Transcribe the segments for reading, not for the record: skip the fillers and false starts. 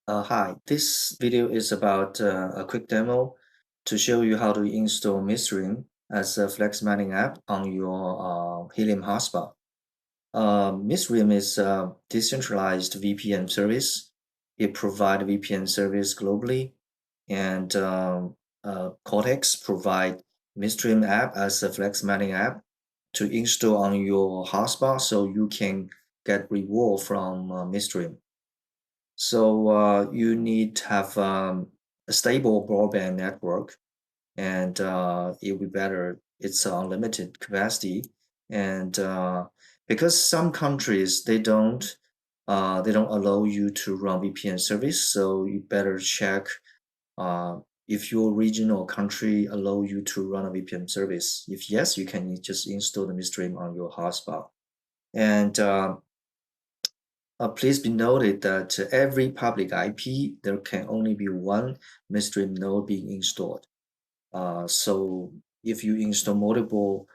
Hi, this video is about a quick demo to show you how to install Mysterium as a FlexiMining app on your Helium hotspot. Mysterium is a decentralized VPN service. It provides VPN service globally, and COTX provide Mysterium app as a FlexiMining app to install on your hotspot so you can get reward from Mysterium. So you need to have a stable broadband network, and it will be better. It's unlimited capacity, and because some countries they don't allow you to run VPN service, so you better check uh, if your region or country allow you to run a VPN service. If yes, you can just install the Midstream on your hotspot. And please be noted that every public IP, there can only be one Midstream node being installed. So if you install multiple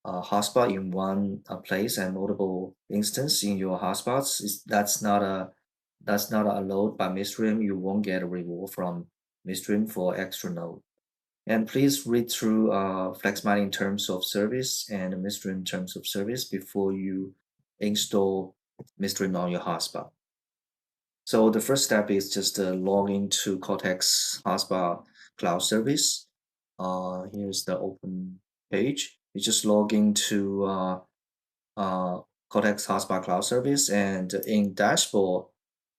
hotspot in one place and multiple instance in your hotspots, that's not allowed by Midstream. You won't get a reward from Midstream for extra node. And please read through FlexMining terms of service and Midstream terms of service before you install Midstream on your hotspot. So the first step is just log into COTX Hotspot Cloud Service. Here's the open page. You just log into COTX Hotspot Cloud Service, and in Dashboard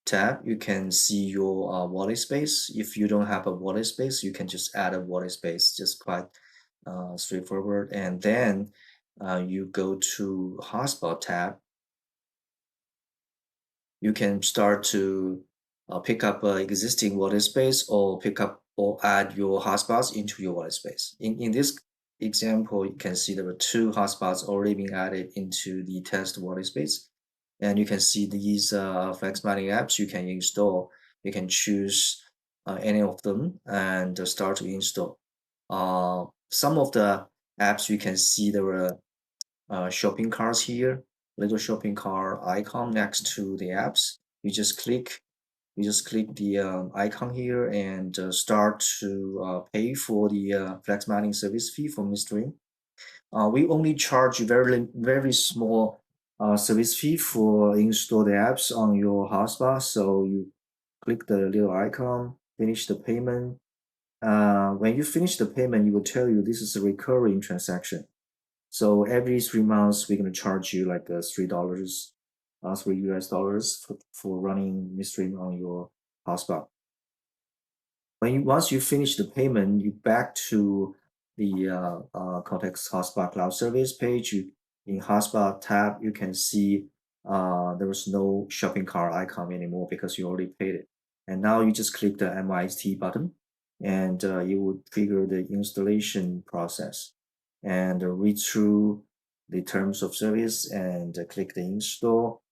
tab, you can see your wallet space. If you don't have a wallet space, you can just add a wallet space, just quite straightforward. And then you go to Hotspot tab. You can start to pick up existing wallet space or pick up or add your hotspots into your wallet space. In this example, you can see there are two hotspots already being added into the test wallet space. And you can see these FlexMining apps you can install. You can choose any of them and start to install. Some of the apps you can see there are shopping carts here, little shopping cart icon next to the apps. You just click the icon here and start to pay for the Flex mining service fee from Midstream. We only charge very small service fee for install the apps on your hotspot. So you click the little icon, finish the payment. When you finish the payment, it will tell you this is a recurring transaction. So every 3 months, we're gonna charge you like $3, $3 for running Midstream on your hotspot. Once you finish the payment, you back to the Cortex Hotspot Cloud Service page. In Hotspot tab, you can see there was no shopping cart icon anymore because you already paid it. And now you just click the MIST button, and it would trigger the installation process and read through the terms of service and click the install.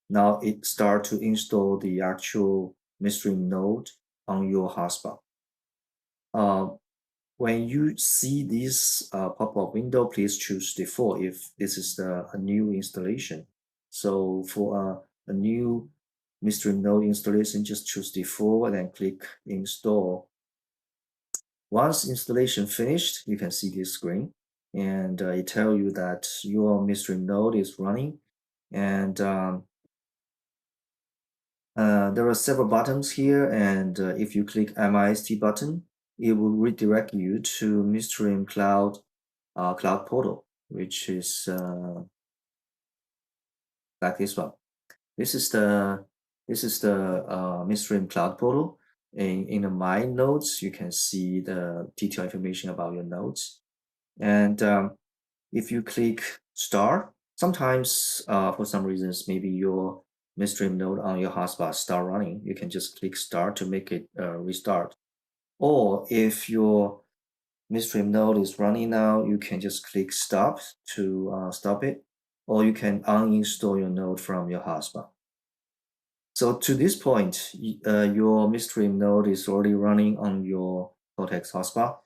Now it start to install the actual Midstream node on your hotspot. Uh, when you see this pop-up window, please choose default if this is a new installation. So for a new Midstream node installation, just choose default and then click install. Once installation finished, you can see this screen, and it tells you that your Midstream node is running. And there are several buttons here, and if you click MIST button, it will redirect you to Midstream Cloud Cloud Portal, which is like this one. This is the Midstream Cloud Portal. In the My Nodes, you can see the detailed information about your nodes. And if you click Start, sometimes for some reasons, maybe your Midstream node on your hotspot start running. You can just click Start to make it restart. Or if your Midstream node is running now, you can just click Stop to stop it, or you can uninstall your node from your hotspot. So to this point, your Midstream node is already running on your COTX hotspot.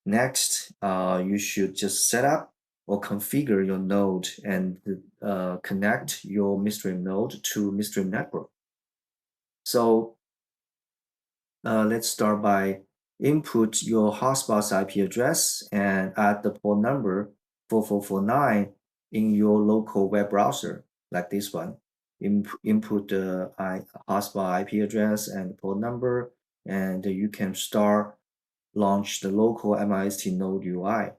Next, you should just set up or configure your node and connect your Midstream node to Midstream network. So let's start by input your hotspot's IP address and add the port number 4449 in your local web browser, like this one. Input the hotspot IP address and port number, and you can start launch the local MIST node UI.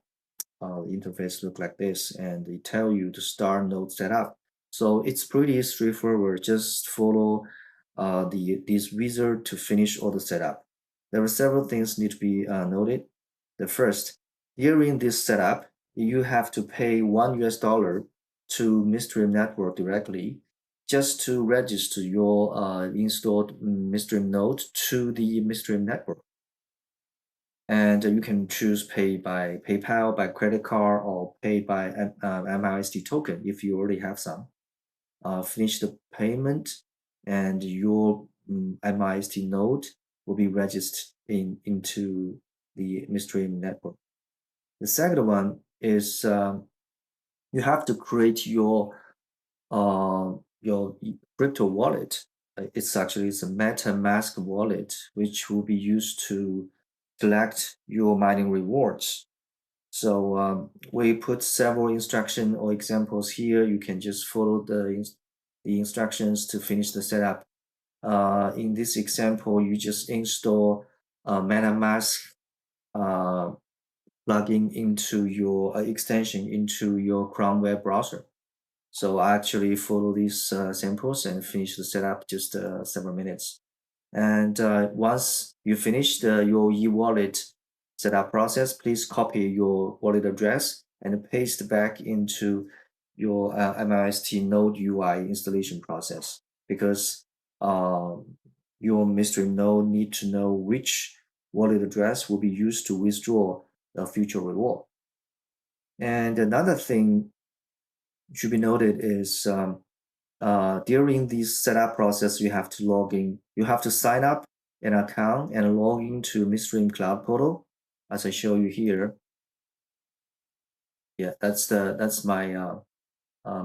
Interface look like this, and it tell you to start node setup. So it's pretty straightforward. Just follow this wizard to finish all the setup. There are several things need to be noted. The first, during this setup, you have to pay $1 to Mysterium network directly just to register your installed Mysterium node to the Mysterium network. And you can choose pay by PayPal, by credit card, or pay by MIST token if you already have some. Finish the payment, and your MIST node will be registered into the Mysterium network. The second one is you have to create your crypto wallet. It's a MetaMask wallet, which will be used to collect your mining rewards. So we put several instructions or examples here. You can just follow the instructions to finish the setup. In this example, you just install MetaMask plugin into your extension into your Chrome web browser. So I actually follow these samples and finish the setup just several minutes. And once you finish your e-wallet setup process, please copy your wallet address and paste back into your MIST node UI installation process, because your Mysterium node need to know which wallet address will be used to withdraw the future reward. And another thing should be noted is during this setup process, you have to log in. You have to sign up an account and log into Mysterium Cloud Portal, as I show you here. Yeah, that's my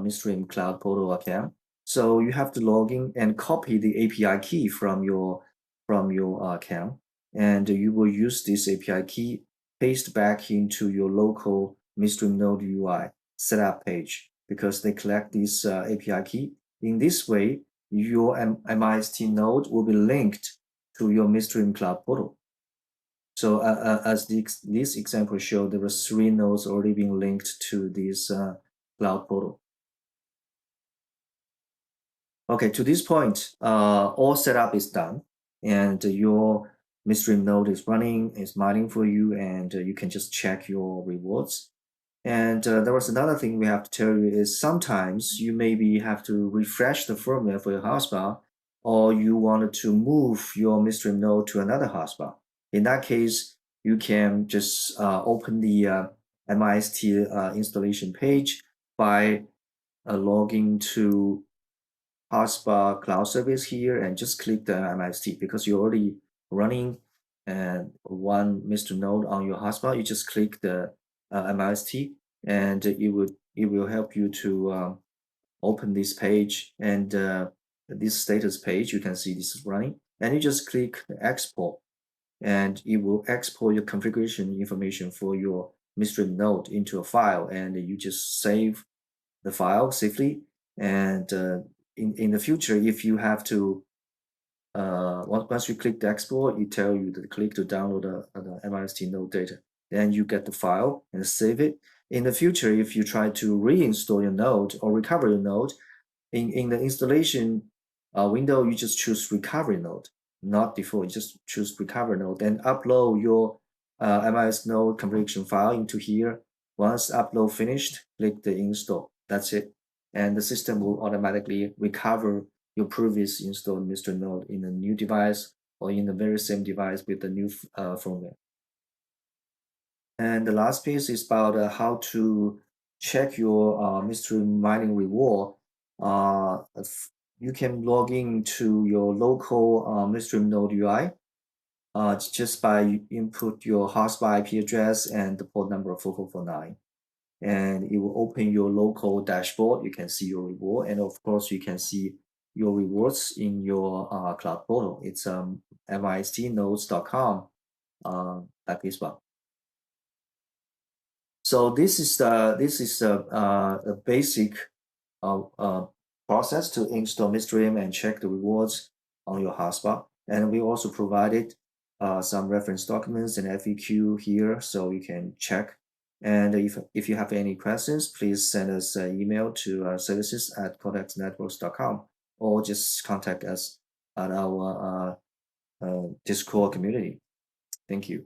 Mysterium Cloud Portal account. So you have to log in and copy the API key from your account, and you will use this API key paste back into your local Mysterium node UI setup page, because they collect this API key. In this way, your MIST node will be linked to your Mysterium Cloud Portal. So as this example showed, there were 3 nodes already being linked to this Cloud Portal. Okay, to this point, all setup is done, and your Mysterium node is running, is mining for you, and you can just check your rewards. And there was another thing we have to tell you is sometimes you maybe have to refresh the firmware for your hotspot, or you wanted to move your Mysterium node to another hotspot. In that case, you can just open the MIST installation page by logging to hotspot cloud service here and just click the MIST, because you're already running and one Mysterium node on your hotspot. You just click the MIST, and it will help you to open this page, and this status page. You can see this is running, and you just click export, and it will export your configuration information for your Mysterium node into a file, and you just save the file safely. And in the future, if you have to once you click the export, it tell you to click to download the MIST node data. Then you get the file and save it. In the future, if you try to reinstall your node or recover your node, in the installation window, you just choose recovery node, not default. You just choose recovery node, then upload your MIST node configuration file into here. Once upload finished, click the install. That's it. And the system will automatically recover your previous installed Mysterium node in a new device or in the very same device with the new firmware. And the last piece is about how to check your Mysterium mining reward. You can log into your local Mysterium node UI just by input your hotspot IP address and the port number 4449. And it will open your local dashboard. You can see your reward, and of course you can see your rewards in your cloud portal. It's mistnodes.com like this one. So this is a basic process to install Mysterium and check the rewards on your hotspot. And we also provided some reference documents and FAQ here, so you can check. And if you have any questions, please send us an email to services@cotexnetworks.com or just contact us at our Discord community. Thank you.